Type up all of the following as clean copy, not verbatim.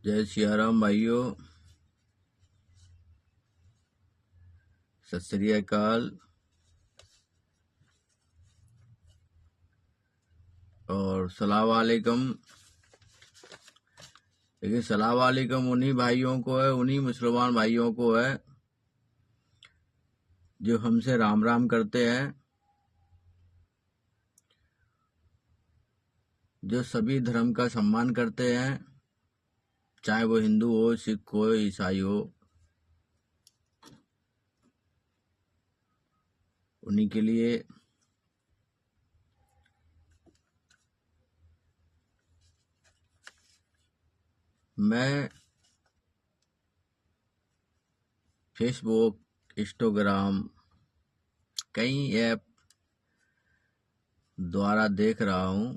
जय सियाराम भाइयों, सत श्री अकाल। और सलाम वालेकुम। लेकिन सलाम वालेकुम उन्हीं भाइयों को है, उन्हीं मुसलमान भाइयों को है जो हमसे राम राम करते हैं, जो सभी धर्म का सम्मान करते हैं, चाहे वो हिंदू हो, सिख हो, ईसाई हो। उन्हीं के लिए मैं फेसबुक, इंस्टाग्राम, कई ऐप द्वारा देख रहा हूं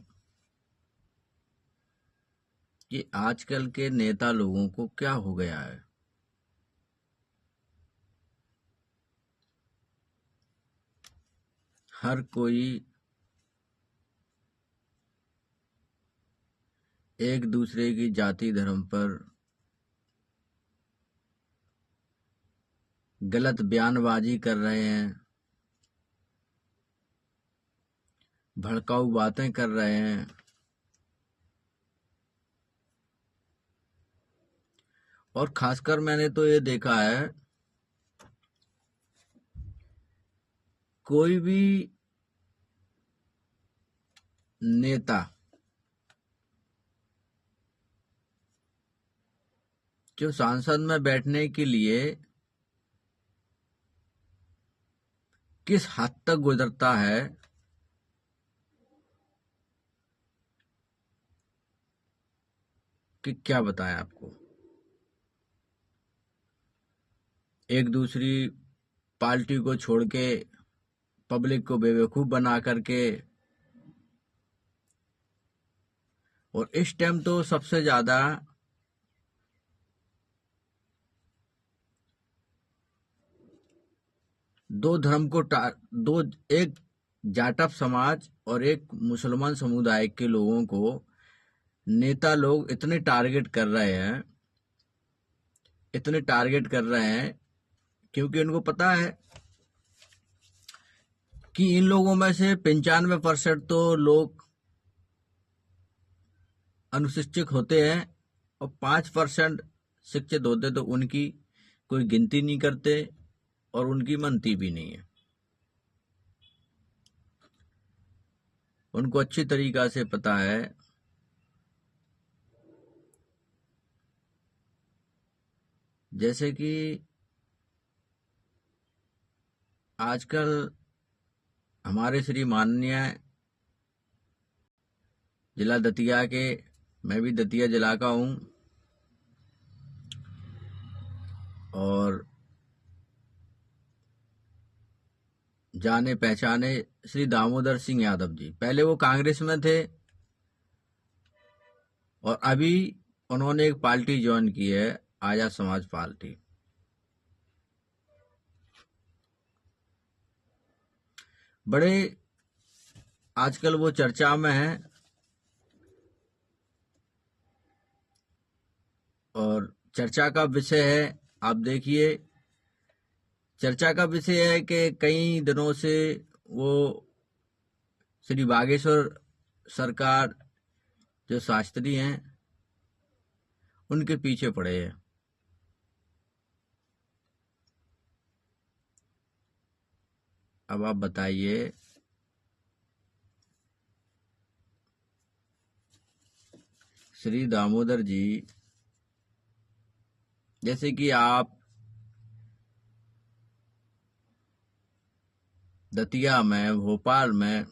कि आजकल के नेता लोगों को क्या हो गया है। हर कोई एक दूसरे की जाति धर्म पर गलत बयानबाजी कर रहे हैं, भड़काऊ बातें कर रहे हैं। और खासकर मैंने तो ये देखा है, कोई भी नेता जो संसद में बैठने के लिए किस हद तक गुजरता है कि क्या बताएं आपको। एक दूसरी पार्टी को छोड़ के पब्लिक को बेवकूफ बना करके, और इस टाइम तो सबसे ज्यादा दो धर्म को दो, एक जाटव समाज और एक मुसलमान समुदाय के लोगों को नेता लोग इतने टारगेट कर रहे हैं, क्योंकि उनको पता है कि इन लोगों में से 95% तो लोग अनुशिक्षित होते हैं और 5% शिक्षित होते, तो उनकी कोई गिनती नहीं करते और उनकी मनती भी नहीं है। उनको अच्छी तरीका से पता है जैसे कि आजकल हमारे श्री माननीय जिला दतिया के, मैं भी दतिया जिला का हूं, और जाने पहचाने श्री दामोदर सिंह यादव जी, पहले वो कांग्रेस में थे और अभी उन्होंने एक पार्टी ज्वाइन की है, आजाद समाज पार्टी। बड़े आजकल वो चर्चा में है और चर्चा का विषय है, आप देखिए, चर्चा का विषय है कि कई दिनों से वो श्री बागेश्वर सरकार जो शास्त्री हैं उनके पीछे पड़े हैं। अब आप बताइए, श्री दामोदर जी जैसे कि आप दतिया में, भोपाल में,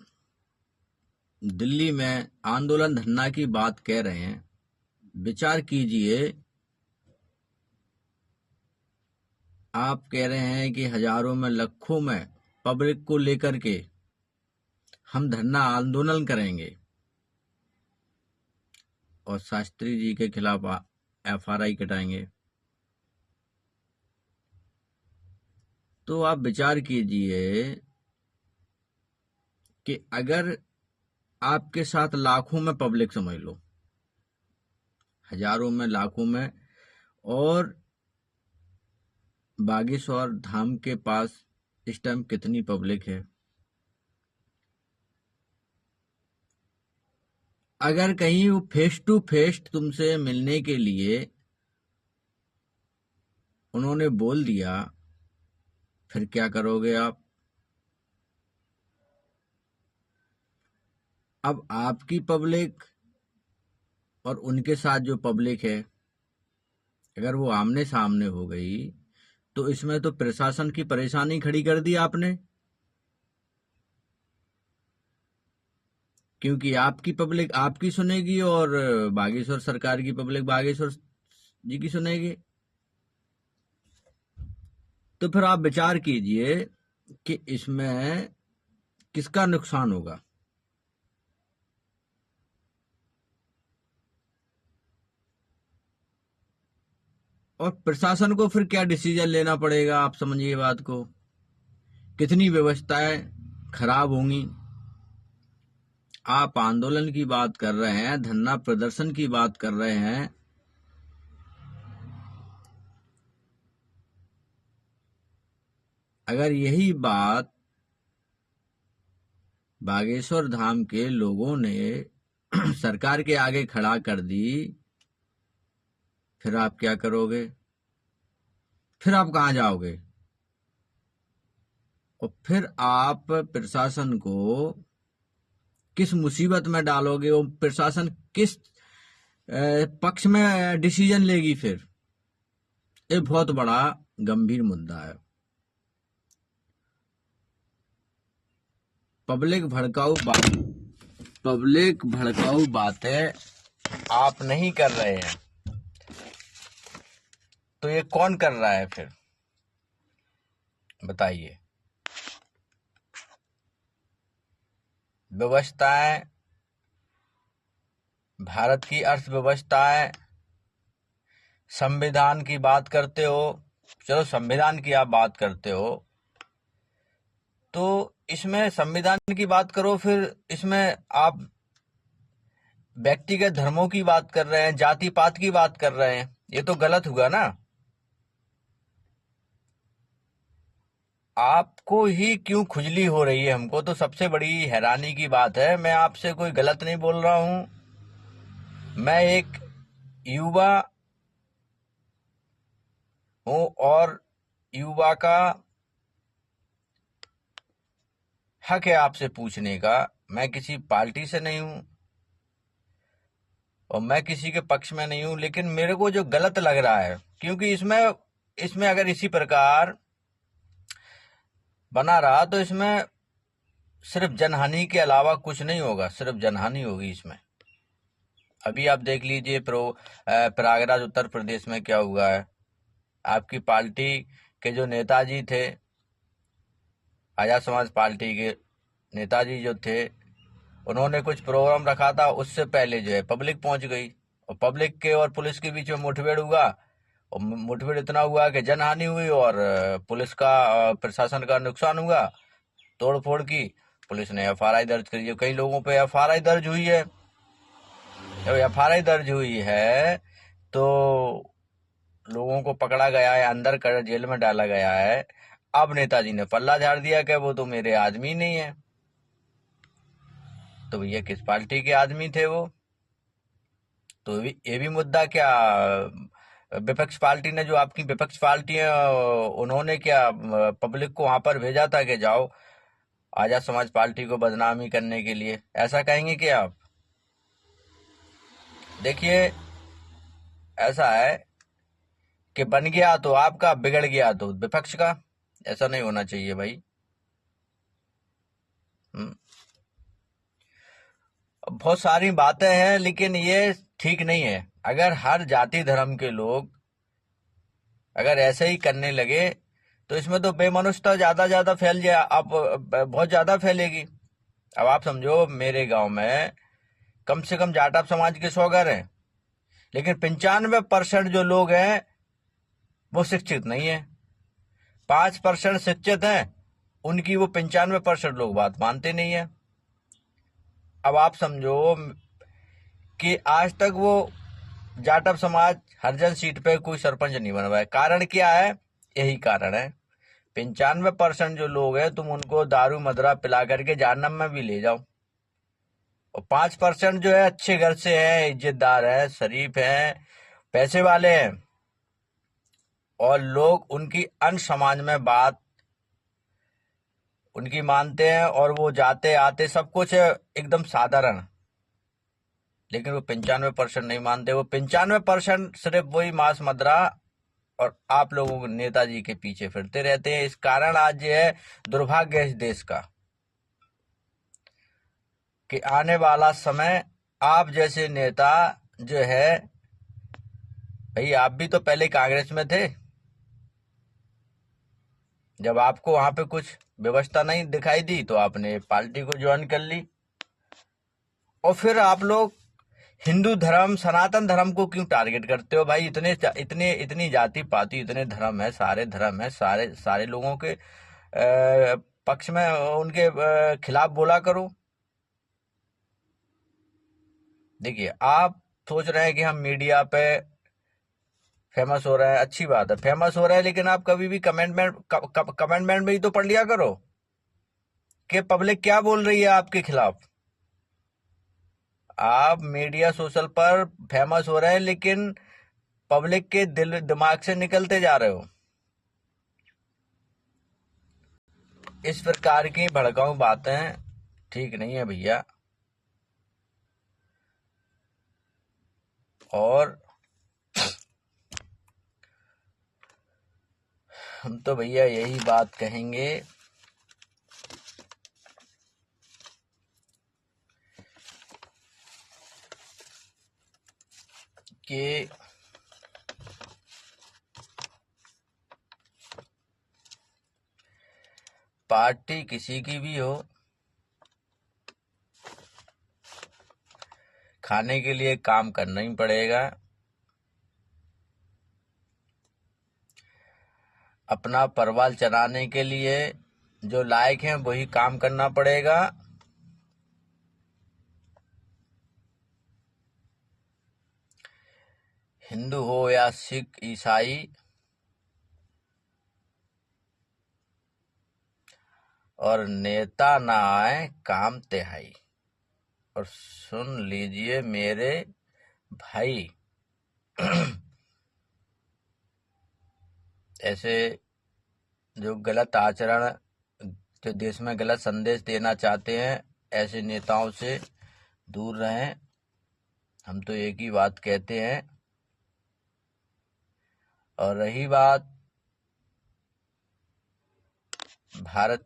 दिल्ली में आंदोलन धरना की बात कह रहे हैं, विचार कीजिए। आप कह रहे हैं कि हजारों में, लाखों में पब्लिक को लेकर के हम धरना आंदोलन करेंगे और शास्त्री जी के खिलाफ FRI कटाएंगे। तो आप विचार कीजिए कि अगर आपके साथ लाखों में पब्लिक, समझ लो हजारों में, लाखों में। और बागेश्वर धाम के पास इस टाइम कितनी पब्लिक है? अगर कहीं वो फेस टू फेस तुमसे मिलने के लिए उन्होंने बोल दिया, फिर क्या करोगे आप? अब आपकी पब्लिक और उनके साथ जो पब्लिक है, अगर वो आमने सामने हो गई तो इसमें तो प्रशासन की परेशानी खड़ी कर दी आपने। क्योंकि आपकी पब्लिक आपकी सुनेगी और बागेश्वर सरकार की पब्लिक बागेश्वर जी की सुनेगी। तो फिर आप विचार कीजिए कि इसमें किसका नुकसान होगा। और प्रशासन को फिर क्या डिसीजन लेना पड़ेगा, आप समझिए बात को। कितनी व्यवस्थाएं खराब होंगी। आप आंदोलन की बात कर रहे हैं, धरना प्रदर्शन की बात कर रहे हैं। अगर यही बात बागेश्वर धाम के लोगों ने सरकार के आगे खड़ा कर दी, फिर आप क्या करोगे? फिर आप कहाँ जाओगे? और फिर आप प्रशासन को किस मुसीबत में डालोगे? वो प्रशासन किस पक्ष में डिसीजन लेगी? फिर ये बहुत बड़ा गंभीर मुद्दा है। पब्लिक भड़काऊ बातें आप नहीं कर रहे हैं, तो ये कौन कर रहा है फिर? बताइए। व्यवस्थाएं, भारत की अर्थव्यवस्थाएं, संविधान की बात करते हो, चलो संविधान की आप बात करते हो, तो इसमें संविधान की बात करो, फिर इसमें आप व्यक्तिगत धर्मों की बात कर रहे हैं, जाति पात की बात कर रहे हैं। ये तो गलत हुआ ना। आपको ही क्यों खुजली हो रही है? हमको तो सबसे बड़ी हैरानी की बात है। मैं आपसे कोई गलत नहीं बोल रहा हूं। मैं एक युवा हूं और युवा का हक है आपसे पूछने का। मैं किसी पार्टी से नहीं हूं और मैं किसी के पक्ष में नहीं हूं, लेकिन मेरे को जो गलत लग रहा है, क्योंकि इसमें अगर इसी प्रकार बना रहा तो इसमें सिर्फ जनहानि के अलावा कुछ नहीं होगा, सिर्फ जनहानि होगी इसमें। अभी आप देख लीजिए प्रयागराज उत्तर प्रदेश में क्या हुआ है। आपकी पार्टी के जो नेताजी थे, आजाद समाज पार्टी के नेताजी जो थे, उन्होंने कुछ प्रोग्राम रखा था, उससे पहले जो है पब्लिक पहुंच गई और पब्लिक के और पुलिस के बीच में मुठभेड़ हुआ और मुठभेड़ इतना हुआ कि जनहानि हुई और पुलिस का प्रशासन का नुकसान हुआ। तोड़ फोड़ की, पुलिस ने एफआरआई दर्ज करी। कई लोगों पे एफआरआई दर्ज हुई है। जब एफआरआई दर्ज हुई है तो लोगों को पकड़ा गया है, अंदर कर जेल में डाला गया है। अब नेताजी ने पल्ला झाड़ दिया कि वो तो मेरे आदमी नहीं है। तो भैया किस पार्टी के आदमी थे वो? तो ये भी मुद्दा क्या विपक्ष पार्टी ने, जो आपकी विपक्ष पार्टी है, उन्होंने क्या पब्लिक को वहां पर भेजा था कि जाओ आजाद समाज पार्टी को बदनामी करने के लिए? ऐसा कहेंगे कि आप? देखिए, ऐसा है कि बन गया तो आपका, बिगड़ गया तो विपक्ष का। ऐसा नहीं होना चाहिए भाई। बहुत सारी बातें हैं, लेकिन ये ठीक नहीं है। अगर हर जाति धर्म के लोग अगर ऐसे ही करने लगे तो इसमें तो बेमनुष्यता ज्यादा फैल जाए, अब बहुत ज्यादा फैलेगी। अब आप समझो, मेरे गांव में कम से कम जाटव समाज के 100 घर हैं, लेकिन 95% जो लोग हैं वो शिक्षित नहीं है। 5% शिक्षित हैं, उनकी वो 95% लोग बात मानते नहीं है। अब आप समझो कि आज तक वो जाटव समाज हरिजन सीट पे कोई सरपंच नहीं बनवाए। कारण क्या है? यही कारण है, 95% जो लोग हैं तुम उनको दारू मदरा पिला करके जहन्नम में भी ले जाओ, और 5% जो है अच्छे घर से है, इज्जतदार है, शरीफ है, पैसे वाले हैं, और लोग उनकी अन्य समाज में बात उनकी मानते हैं, और वो जाते आते सब कुछ एकदम साधारण। लेकिन वो 95% नहीं मानते। वो 95% सिर्फ वही मांस मदरा और आप लोगों को नेताजी के पीछे फिरते रहते हैं। इस कारण आज ये है दुर्भाग्य है इस देश का, कि आने वाला समय आप जैसे नेता जो है, भाई आप भी तो पहले कांग्रेस में थे, जब आपको वहां पे कुछ व्यवस्था नहीं दिखाई दी तो आपने पार्टी को ज्वाइन कर ली, और फिर आप लोग हिंदू धर्म सनातन धर्म को क्यों टारगेट करते हो भाई? इतनी जाति पाति इतने धर्म है, सारे धर्म है, सारे सारे लोगों के पक्ष में उनके खिलाफ बोला करो। देखिए, आप सोच रहे हैं कि हम मीडिया पे फेमस हो रहे हैं, अच्छी बात है, फेमस हो रहे हैं, लेकिन आप कभी भी कमेंटमेंट में ही तो पढ़ लिया करो कि पब्लिक क्या बोल रही है आपके खिलाफ। आप मीडिया सोशल पर फेमस हो रहे हैं, लेकिन पब्लिक के दिल दिमाग से निकलते जा रहे हो। इस प्रकार की भड़काऊ बातें ठीक नहीं है भैया। और हम तो भैया यही बात कहेंगे कि पार्टी किसी की भी हो, खाने के लिए काम करना ही पड़ेगा, अपना परिवार चलाने के लिए जो लायक हैं वही काम करना पड़ेगा। हिंदू हो या सिख ईसाई, और नेता ना आए काम तिहाई। और सुन लीजिए मेरे भाई, ऐसे जो गलत आचरण, जो देश में गलत संदेश देना चाहते हैं, ऐसे नेताओं से दूर रहें। हम तो एक ही बात कहते हैं। और रही बात भारत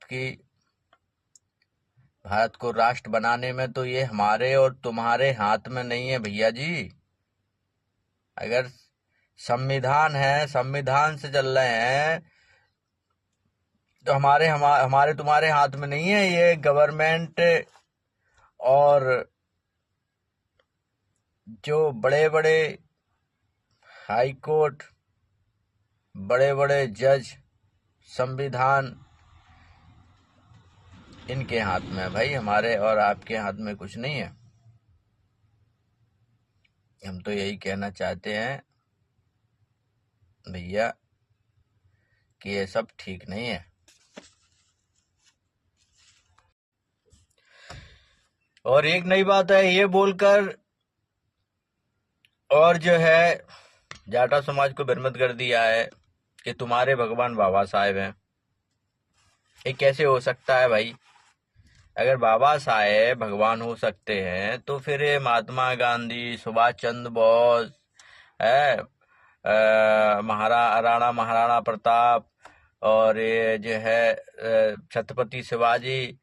को राष्ट्र बनाने में, तो ये हमारे और तुम्हारे हाथ में नहीं है भैया जी। अगर संविधान है, संविधान से चल रहे हैं, तो हमारे तुम्हारे हाथ में नहीं है। ये गवर्नमेंट और जो बड़े बड़े हाई कोर्ट, बड़े बड़े जज, संविधान, इनके हाथ में है भाई, हमारे और आपके हाथ में कुछ नहीं है। हम तो यही कहना चाहते हैं भैया कि ये सब ठीक नहीं है। और एक नई बात है, ये बोलकर और जो है जाटा समाज को भ्रमित कर दिया है कि तुम्हारे भगवान बाबा साहेब हैं। ये कैसे हो सकता है भाई? अगर बाबा साहेब भगवान हो सकते हैं तो फिर ये महात्मा गांधी, सुभाष चंद्र बोस है, राणा महाराणा प्रताप, और ये जो है छत्रपति शिवाजी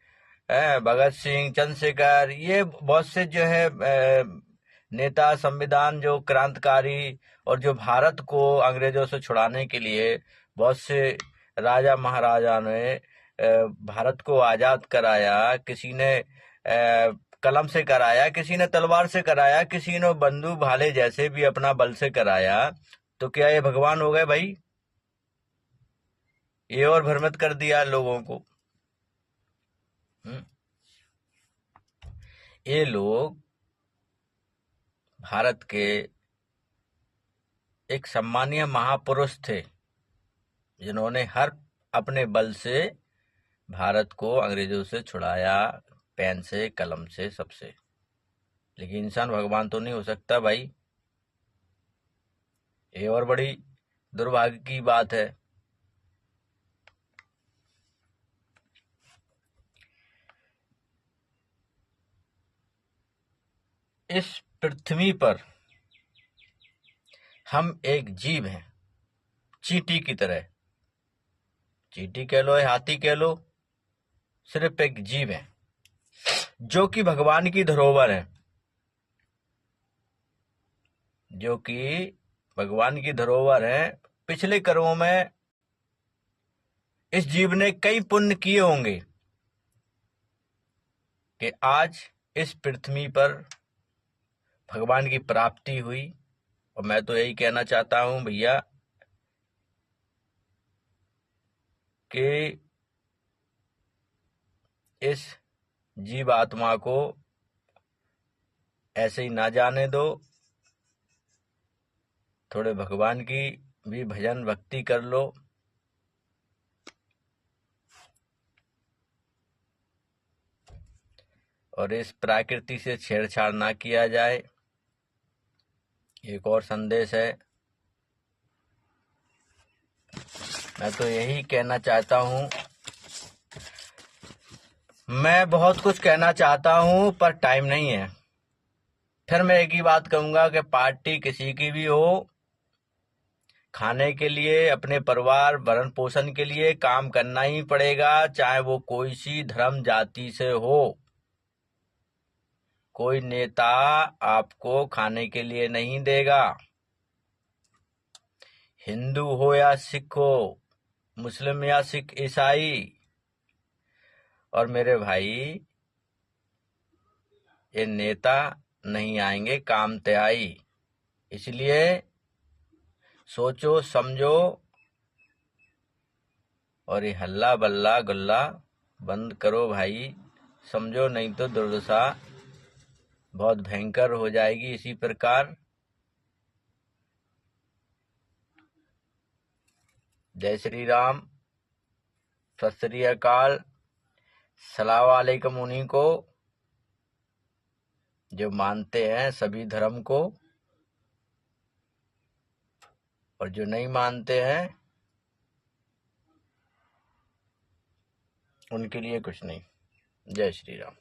है, भगत सिंह, चंद्रशेखर, ये बहुत से जो है नेता, संविधान जो क्रांतिकारी, और जो भारत को अंग्रेजों से छुड़ाने के लिए बहुत से राजा महाराजा ने भारत को आजाद कराया। किसी ने कलम से कराया, किसी ने तलवार से कराया, किसी ने बंदूक भाले जैसे भी अपना बल से कराया। तो क्या ये भगवान हो गए भाई? ये और भ्रमित कर दिया लोगों को। ये लोग भारत के एक सम्मानीय महापुरुष थे जिन्होंने हर अपने बल से भारत को अंग्रेजों से छुड़ाया, पेन से, कलम से, सबसे। लेकिन इंसान भगवान तो नहीं हो सकता भाई, ये और बड़ी दुर्भाग्य की बात है। इस पृथ्वी पर हम एक जीव हैं, चींटी की तरह। चींटी कह लो या हाथी कह लो, सिर्फ एक जीव है जो कि भगवान की धरोहर है, जो कि भगवान की धरोहर है। पिछले कर्मों में इस जीव ने कई पुण्य किए होंगे कि आज इस पृथ्वी पर भगवान की प्राप्ति हुई। और मैं तो यही कहना चाहता हूं भैया कि इस जीव आत्मा को ऐसे ही ना जाने दो, थोड़े भगवान की भी भजन भक्ति कर लो। और इस प्रकृति से छेड़छाड़ ना किया जाए। एक और संदेश है, मैं तो यही कहना चाहता हूं। मैं बहुत कुछ कहना चाहता हूं पर टाइम नहीं है। फिर मैं एक ही बात कहूंगा कि पार्टी किसी की भी हो, खाने के लिए, अपने परिवार भरण पोषण के लिए काम करना ही पड़ेगा, चाहे वो कोई सी धर्म जाति से हो। कोई नेता आपको खाने के लिए नहीं देगा, हिंदू हो या सिख हो, मुस्लिम या सिख ईसाई। और मेरे भाई, ये नेता नहीं आएंगे काम तिहाई। इसलिए सोचो समझो और ये हल्ला बल्ला गुल्ला बंद करो भाई। समझो, नहीं तो दुर्दशा बहुत भयंकर हो जाएगी। इसी प्रकार जय श्री राम, सत श्री अकाल, सलाम वालेकुम उन्हीं को जो मानते हैं सभी धर्म को, और जो नहीं मानते हैं उनके लिए कुछ नहीं। जय श्री राम।